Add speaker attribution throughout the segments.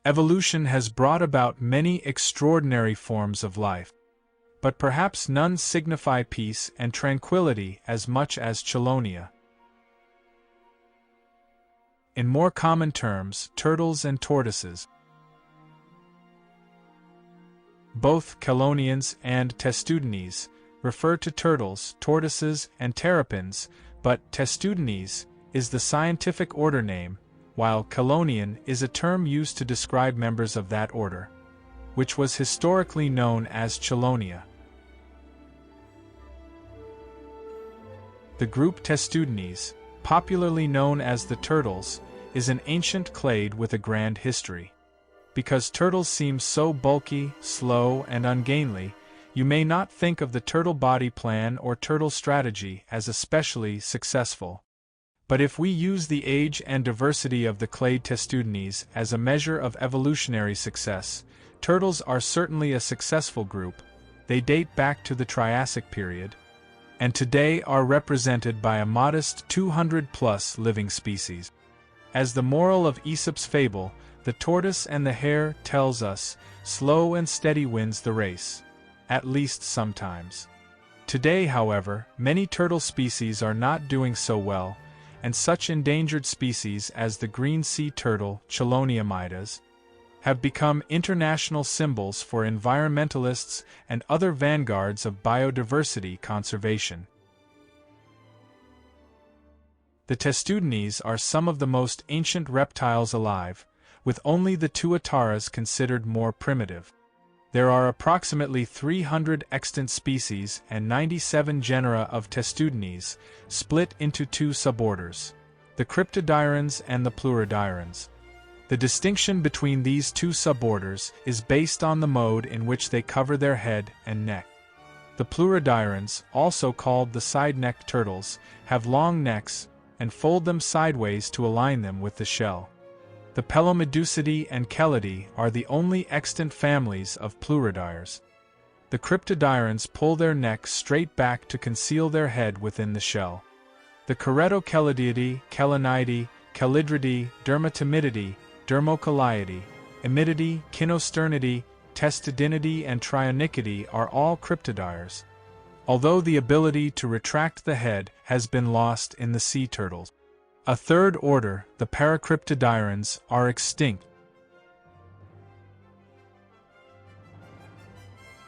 Speaker 1: Evolution has brought about many extraordinary forms of life, but perhaps none signify peace and tranquility as much as Chelonia. In more common terms, turtles and tortoises. Both Chelonians and Testudines refer to turtles, tortoises, and terrapins, but Testudines is the scientific order name, while Chelonian is a term used to describe members of that order, which was historically known as Chelonia. The group Testudines, popularly known as the turtles, is an ancient clade with a grand history. Because turtles seem so bulky, slow, and ungainly, you may not think of the turtle body plan or turtle strategy as especially successful. But if we use the age and diversity of the clade Testudines as a measure of evolutionary success, turtles are certainly a successful group. They date back to the Triassic period, and today are represented by a modest 200+ living species. As the moral of Aesop's fable, the tortoise and the hare tells us, slow and steady wins the race, at least sometimes. Today, however, many turtle species are not doing so well, and such endangered species as the green sea turtle, Chelonia midas, have become international symbols for environmentalists and other vanguards of biodiversity conservation. The Testudines are some of the most ancient reptiles alive, with only the tuataras considered more primitive. There are approximately 300 extant species and 97 genera of Testudines, split into two suborders, the Cryptodyrans and the Plurodyrans. The distinction between these two suborders is based on the mode in which they cover their head and neck. The Plurodyrans, also called the side-necked turtles, have long necks and fold them sideways to align them with the shell. The Pelomedusidae and Chelidae are the only extant families of Plurodyrs. The Cryptodyrans pull their necks straight back to conceal their head within the shell. The Corretochelideidae, Chelonidae, Chelydridae, Dermatimididae, Dermochelaidae, Emididae, Kinosternidae, Testudinidae and Trionychidae are all Cryptodyrs, although the ability to retract the head has been lost in the sea turtles. A third order, the Paracryptodyrans, are extinct.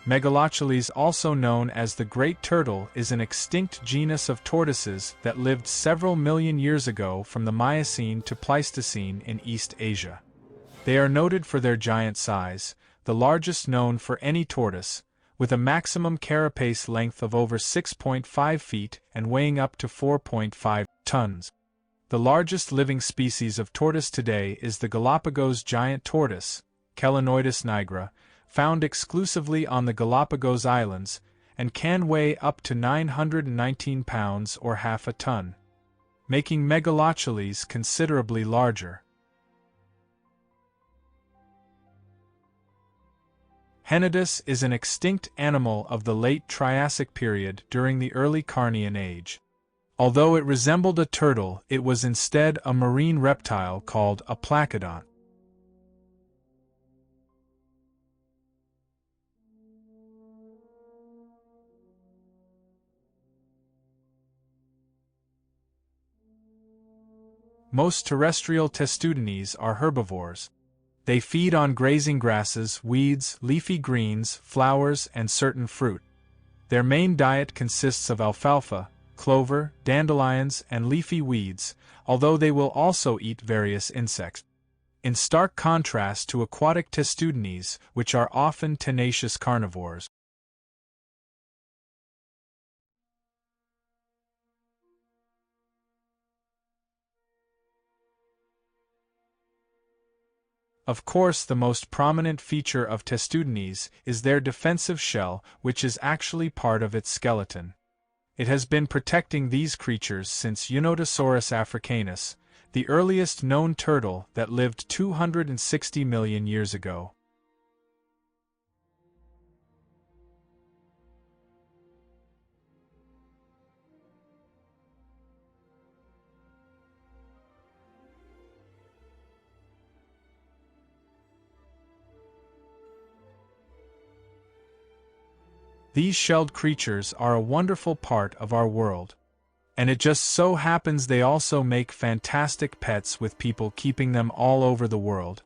Speaker 1: Megalocheles, also known as the Great Turtle, is an extinct genus of tortoises that lived several million years ago from the Miocene to Pleistocene in East Asia. They are noted for their giant size, the largest known for any tortoise, with a maximum carapace length of over 6.5 feet and weighing up to 4.5 tons. The largest living species of tortoise today is the Galapagos giant tortoise, Chelonoidis nigra, found exclusively on the Galapagos Islands, and can weigh up to 919 pounds or half a ton, making Megalocheles considerably larger. Henodus is an extinct animal of the late Triassic period during the early Carnian age. Although it resembled a turtle, it was instead a marine reptile called a placoderm. Most terrestrial Testudines are herbivores. They feed on grazing grasses, weeds, leafy greens, flowers, and certain fruit. Their main diet consists of alfalfa, clover, dandelions, and leafy weeds, although they will also eat various insects. In stark contrast to aquatic Testudines, which are often tenacious carnivores. Of course, the most prominent feature of Testudines is their defensive shell, which is actually part of its skeleton. It has been protecting these creatures since Unodontosaurus africanus, the earliest known turtle that lived 260 million years ago. These shelled creatures are a wonderful part of our world. And it just so happens they also make fantastic pets with people keeping them all over the world.